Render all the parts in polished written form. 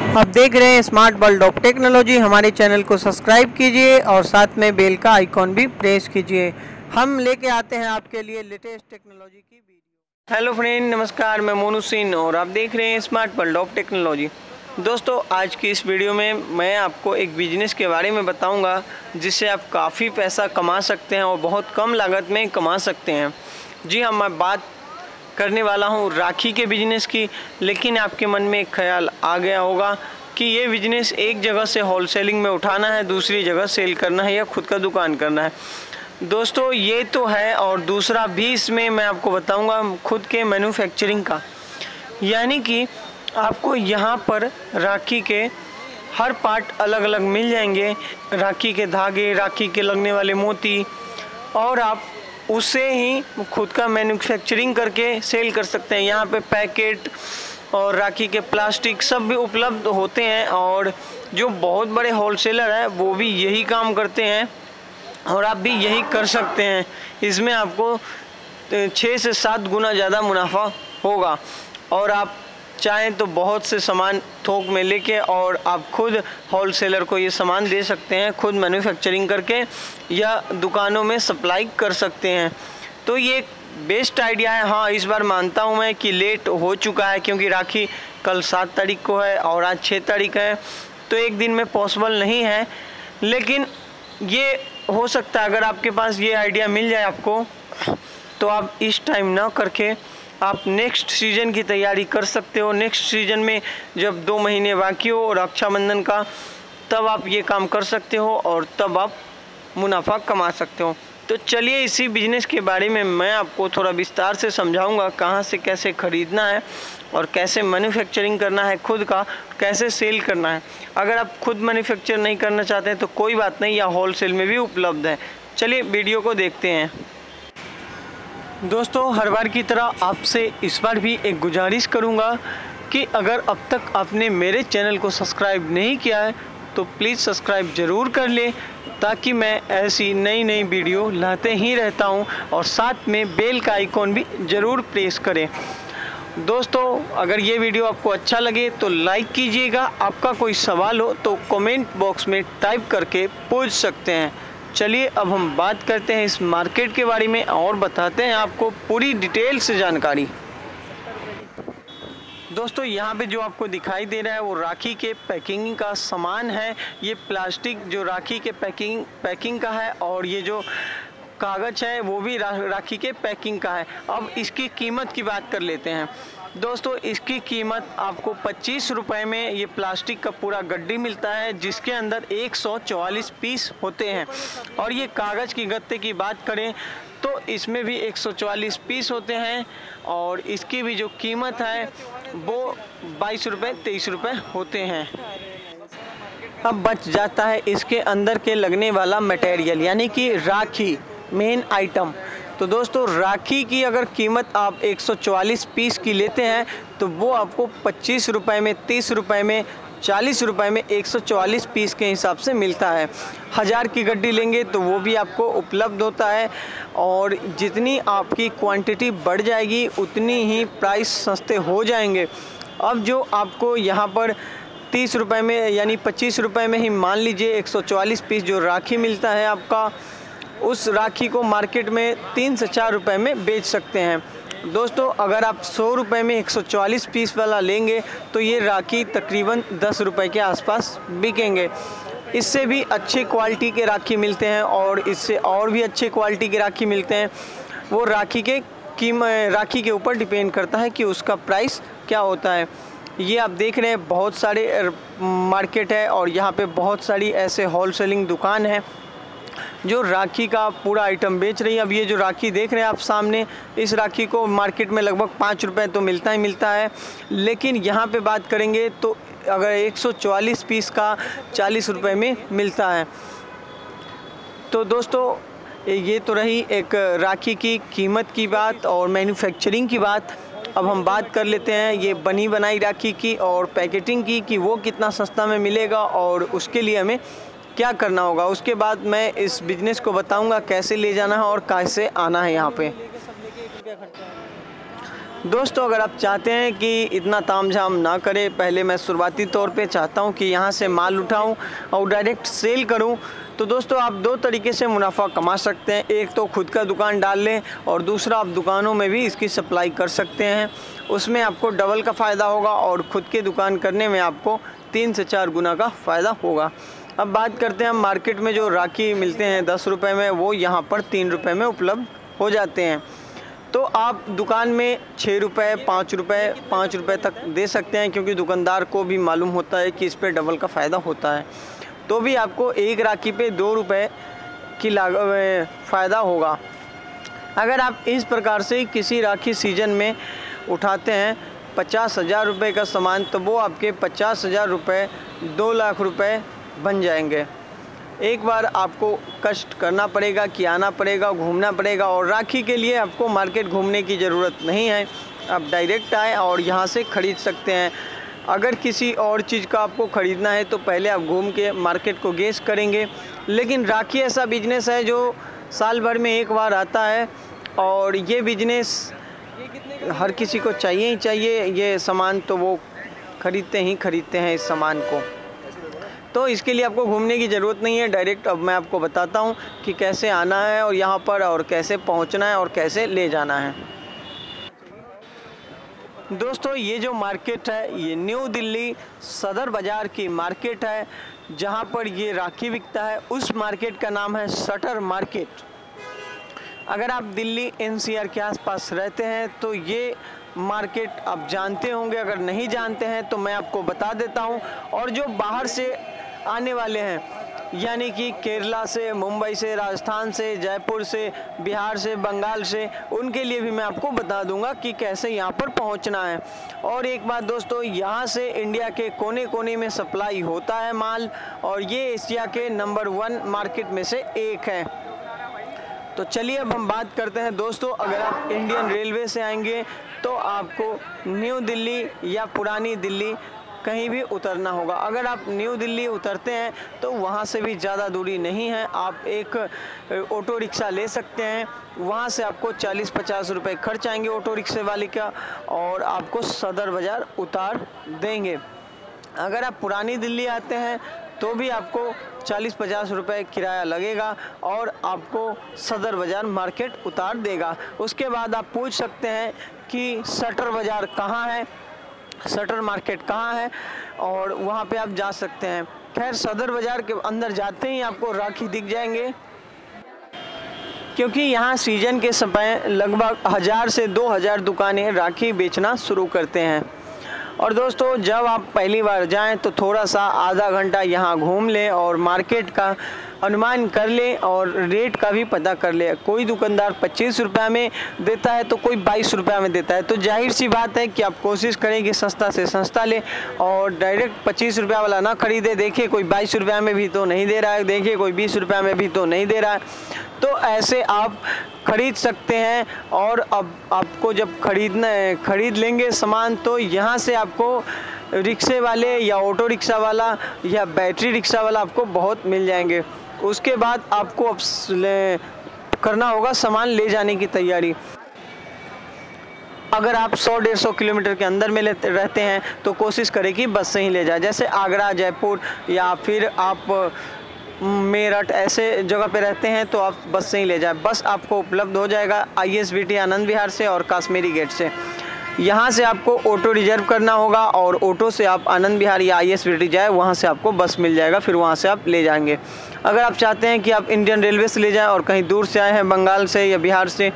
आप देख रहे हैं स्मार्ट वर्ल्ड ऑफ टेक्नोलॉजी। हमारे चैनल को सब्सक्राइब कीजिए और साथ में बेल का आइकॉन भी प्रेस कीजिए। हम लेके आते हैं आपके लिए लेटेस्ट टेक्नोलॉजी की वीडियो। हेलो फ्रेंड, नमस्कार। मैं मोनू सिंह और आप देख रहे हैं स्मार्ट वर्ल्ड ऑफ टेक्नोलॉजी। दोस्तों, आज की इस वीडियो में मैं आपको एक बिजनेस के बारे में बताऊंगा जिससे आप काफ़ी पैसा कमा सकते हैं और बहुत कम लागत में कमा सकते हैं। जी हाँ, मैं बात करने वाला हूँ राखी के बिज़नेस की। लेकिन आपके मन में एक ख्याल आ गया होगा कि ये बिज़नेस एक जगह से होलसेलिंग में उठाना है, दूसरी जगह सेल करना है या खुद का दुकान करना है। दोस्तों, ये तो है और दूसरा भी इसमें मैं आपको बताऊंगा खुद के मैन्युफैक्चरिंग का। यानी कि आपको यहाँ पर राखी के हर पार्ट अलग अलग मिल जाएंगे, राखी के धागे, राखी के लगने वाले मोती, और आप उससे ही खुद का मैन्युफैक्चरिंग करके सेल कर सकते हैं। यहाँ पे पैकेट और राखी के प्लास्टिक सब भी उपलब्ध होते हैं और जो बहुत बड़े होलसेलर हैं वो भी यही काम करते हैं और आप भी यही कर सकते हैं। इसमें आपको 6 से 7 गुना ज़्यादा मुनाफा होगा और आप चाहें तो बहुत से सामान थोक में लेके और आप खुद होलसेलर को ये सामान दे सकते हैं, खुद मैन्युफैक्चरिंग करके या दुकानों में सप्लाई कर सकते हैं। तो ये बेस्ट आइडिया है। हाँ, इस बार मानता हूँ मैं कि लेट हो चुका है क्योंकि राखी कल 7 तारीख को है और आज 6 तारीख है, तो एक दिन में पॉसिबल नहीं है। लेकिन ये हो सकता है अगर आपके पास ये आइडिया मिल जाए आपको, तो आप इस टाइम ना करके आप नेक्स्ट सीज़न की तैयारी कर सकते हो। नेक्स्ट सीज़न में जब 2 महीने बाकी हो रक्षाबंधन का, तब आप ये काम कर सकते हो और तब आप मुनाफा कमा सकते हो। तो चलिए इसी बिज़नेस के बारे में मैं आपको थोड़ा विस्तार से समझाऊंगा, कहाँ से कैसे ख़रीदना है और कैसे मैन्युफैक्चरिंग करना है खुद का, कैसे सेल करना है। अगर आप खुद मैन्युफैक्चर नहीं करना चाहते हैं तो कोई बात नहीं, या होलसेल में भी उपलब्ध है। चलिए वीडियो को देखते हैं। दोस्तों, हर बार की तरह आपसे इस बार भी एक गुजारिश करूंगा कि अगर अब तक आपने मेरे चैनल को सब्सक्राइब नहीं किया है तो प्लीज़ सब्सक्राइब ज़रूर कर लें, ताकि मैं ऐसी नई नई वीडियो लाते ही रहता हूं, और साथ में बेल का आइकॉन भी ज़रूर प्रेस करें। दोस्तों, अगर ये वीडियो आपको अच्छा लगे तो लाइक कीजिएगा। आपका कोई सवाल हो तो कमेंट बॉक्स में टाइप करके पूछ सकते हैं। चलिए अब हम बात करते हैं इस मार्केट के बारे में और बताते हैं आपको पूरी डिटेल से जानकारी। दोस्तों, यहाँ पे जो आपको दिखाई दे रहा है वो राखी के पैकिंग का सामान है। ये प्लास्टिक जो राखी के पैकिंग का है और ये जो कागज़ है वो भी राखी के पैकिंग का है। अब इसकी कीमत की बात कर लेते हैं। दोस्तों, इसकी कीमत आपको 25 रुपये में ये प्लास्टिक का पूरा गड्डी मिलता है, जिसके अंदर 144 पीस होते हैं। और ये कागज़ की गत्ते की बात करें तो इसमें भी 144 पीस होते हैं और इसकी भी जो कीमत है वो 22 रुपये 23 रुपये होते हैं। अब बच जाता है इसके अंदर के लगने वाला मटेरियल, यानी कि राखी मेन आइटम। तो दोस्तों, राखी की अगर कीमत आप 144 पीस की लेते हैं तो वो आपको 25 रुपये में, 30 रुपये में, 40 रुपये में 144 पीस के हिसाब से मिलता है। 1000 की गड्डी लेंगे तो वो भी आपको उपलब्ध होता है, और जितनी आपकी क्वांटिटी बढ़ जाएगी उतनी ही प्राइस सस्ते हो जाएंगे। अब जो आपको यहाँ पर 30 रुपये में यानी 25 रुपये में ही मान लीजिए 144 पीस जो राखी मिलता है आपका, उस राखी को मार्केट में 3 से 4 रुपये में बेच सकते हैं। दोस्तों, अगर आप 100 रुपये में 144 पीस वाला लेंगे तो ये राखी तकरीबन 10 रुपये के आसपास बिकेंगे। इससे भी अच्छे क्वालिटी के राखी मिलते हैं और इससे और भी अच्छे क्वालिटी के राखी मिलते हैं। वो राखी के ऊपर डिपेंड करता है कि उसका प्राइस क्या होता है। ये आप देख रहे हैं बहुत सारे मार्केट है और यहाँ पे बहुत सारी ऐसे होलसेलिंग दुकान है जो राखी का पूरा आइटम बेच रही है। अब ये जो राखी देख रहे हैं आप सामने, इस राखी को मार्केट में लगभग 5 रुपये तो मिलता ही मिलता है, लेकिन यहाँ पे बात करेंगे तो अगर 144 पीस का 40 रुपये में मिलता है। तो दोस्तों, ये तो रही एक राखी की कीमत की बात और मैन्युफैक्चरिंग की बात। अब हम बात कर लेते हैं ये बनी बनाई राखी की और पैकेटिंग की, कि वो कितना सस्ता में मिलेगा और उसके लिए हमें क्या करना होगा। उसके बाद मैं इस बिज़नेस को बताऊंगा कैसे ले जाना है और कैसे आना है यहाँ पे। दोस्तों अगर आप चाहते हैं कि इतना तामझाम ना करें, पहले मैं शुरुआती तौर पे चाहता हूं कि यहां से माल उठाऊं और डायरेक्ट सेल करूं, तो दोस्तों आप दो तरीके से मुनाफा कमा सकते हैं। एक तो खुद का दुकान डाल लें और दूसरा आप दुकानों में भी इसकी सप्लाई कर सकते हैं। उसमें आपको डबल का फ़ायदा होगा और ख़ुद की दुकान करने में आपको 3 से 4 गुना का फ़ायदा होगा। अब बात करते हैं हम मार्केट में जो राखी मिलते हैं 10 रुपये में, वो यहाँ पर 3 रुपये में उपलब्ध हो जाते हैं। तो आप दुकान में 6 रुपये 5 रुपये तक दे सकते हैं, क्योंकि दुकानदार को भी मालूम होता है कि इस पे डबल का फ़ायदा होता है। तो भी आपको एक राखी पे 2 रुपये की फ़ायदा होगा। अगर आप इस प्रकार से किसी राखी सीज़न में उठाते हैं 50,000 रुपये का सामान, तो वो आपके 50,000 रुपये 2 लाख रुपये बन जाएंगे। एक बार आपको कष्ट करना पड़ेगा कि आना पड़ेगा, घूमना पड़ेगा, और राखी के लिए आपको मार्केट घूमने की ज़रूरत नहीं है। आप डायरेक्ट आए और यहाँ से ख़रीद सकते हैं। अगर किसी और चीज़ का आपको ख़रीदना है तो पहले आप घूम के मार्केट को गेस करेंगे, लेकिन राखी ऐसा बिजनेस है जो साल भर में एक बार आता है, और ये बिजनेस हर किसी को चाहिए ही चाहिए। ये सामान तो वो ख़रीदते हैं इस सामान को, तो इसके लिए आपको घूमने की ज़रूरत नहीं है। डायरेक्ट अब मैं आपको बताता हूँ कि कैसे आना है और यहाँ पर, और कैसे पहुँचना है और कैसे ले जाना है। दोस्तों ये जो मार्केट है ये न्यू दिल्ली सदर बाज़ार की मार्केट है, जहाँ पर ये राखी बिकता है। उस मार्केट का नाम है शटर मार्केट। अगर आप दिल्ली NCR के आसपास रहते हैं तो ये मार्केट आप जानते होंगे, अगर नहीं जानते हैं तो मैं आपको बता देता हूं। और जो बाहर से आने वाले हैं, यानी कि केरला से, मुंबई से, राजस्थान से, जयपुर से, बिहार से, बंगाल से, उनके लिए भी मैं आपको बता दूंगा कि कैसे यहाँ पर पहुँचना है। और एक बात दोस्तों, यहाँ से इंडिया के कोने कोने में सप्लाई होता है माल, और ये एशिया के नंबर 1 मार्केट में से एक है। तो चलिए अब हम बात करते हैं दोस्तों, अगर आप इंडियन रेलवे से आएंगे तो आपको न्यू दिल्ली या पुरानी दिल्ली कहीं भी उतरना होगा। अगर आप न्यू दिल्ली उतरते हैं तो वहाँ से भी ज़्यादा दूरी नहीं है, आप एक ऑटो रिक्शा ले सकते हैं। वहाँ से आपको 40-50 रुपये खर्च आएंगे ऑटो रिक्शे वाले का, और आपको सदर बाज़ार उतार देंगे। अगर आप पुरानी दिल्ली आते हैं तो भी आपको 40-50 रुपये किराया लगेगा और आपको सदर बाज़ार मार्केट उतार देगा। उसके बाद आप पूछ सकते हैं कि शटर बाज़ार कहाँ है, शटर मार्केट कहाँ है, और वहाँ पे आप जा सकते हैं। खैर सदर बाज़ार के अंदर जाते ही आपको राखी दिख जाएंगे, क्योंकि यहाँ सीज़न के समय लगभग 1000 से 2000 दुकानें राखी बेचना शुरू करते हैं। और दोस्तों जब आप पहली बार जाएं तो थोड़ा सा आधा घंटा यहाँ घूम लें और मार्केट का अनुमान कर लें और रेट का भी पता कर लें। कोई दुकानदार 25 रुपये में देता है तो कोई 22 रुपये में देता है, तो जाहिर सी बात है कि आप कोशिश करें कि सस्ता से सस्ता लें और डायरेक्ट 25 रुपये वाला ना खरीदे। देखिए कोई 22 रुपये में भी तो नहीं दे रहा है, देखिए कोई 20 रुपये में भी तो नहीं दे रहा है, तो ऐसे आप खरीद सकते हैं। और अब आपको जब खरीद लेंगे सामान, तो यहाँ से आपको रिक्शे वाले या ऑटो रिक्शा वाला या बैटरी रिक्शा वाला आपको बहुत मिल जाएंगे। उसके बाद आपको अब करना होगा सामान ले जाने की तैयारी। अगर आप 100-150 किलोमीटर के अंदर में रहते हैं तो कोशिश करें कि बस से ही ले जाए, जैसे आगरा, जयपुर या फिर आप मेरठ ऐसे जगह पे रहते हैं तो आप बस से ही ले जाए। बस आपको उपलब्ध हो जाएगा ISBT आनंद विहार से और काश्मीरी गेट से। यहाँ से आपको ऑटो रिजर्व करना होगा और ऑटो से आप आनंद विहार या ISBT जाए, वहाँ से आपको बस मिल जाएगा, फिर वहाँ से आप ले जाएंगे। अगर आप चाहते हैं कि आप इंडियन रेलवे से ले जाएं और कहीं दूर से आए हैं बंगाल से या बिहार से,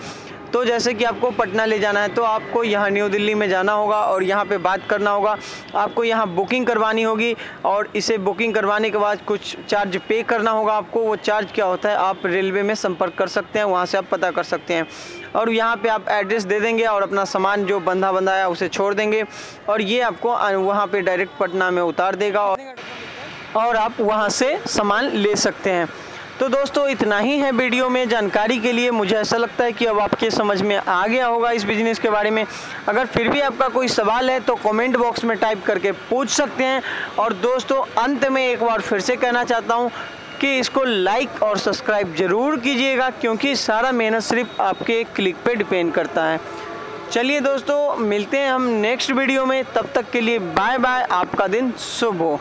तो जैसे कि आपको पटना ले जाना है तो आपको यहाँ न्यू दिल्ली में जाना होगा और यहाँ पे बात करना होगा। आपको यहाँ बुकिंग करवानी होगी और इसे बुकिंग करवाने के बाद कुछ चार्ज पे करना होगा आपको। वो चार्ज क्या होता है आप रेलवे में संपर्क कर सकते हैं, वहाँ से आप पता कर सकते हैं। और यहाँ पे आप एड्रेस दे देंगे और अपना सामान जो बंधा है उसे छोड़ देंगे और ये आपको वहाँ पे डायरेक्ट पटना में उतार देगा और आप वहाँ से सामान ले सकते हैं। तो दोस्तों इतना ही है वीडियो में जानकारी के लिए। मुझे ऐसा लगता है कि अब आपके समझ में आ गया होगा इस बिज़नेस के बारे में। अगर फिर भी आपका कोई सवाल है तो कमेंट बॉक्स में टाइप करके पूछ सकते हैं। और दोस्तों अंत में एक बार फिर से कहना चाहता हूँ कि इसको लाइक और सब्सक्राइब ज़रूर कीजिएगा, क्योंकि सारा मेहनत सिर्फ आपके क्लिक पे डिपेंड करता है। चलिए दोस्तों, मिलते हैं हम नेक्स्ट वीडियो में, तब तक के लिए बाय बाय, आपका दिन शुभ हो।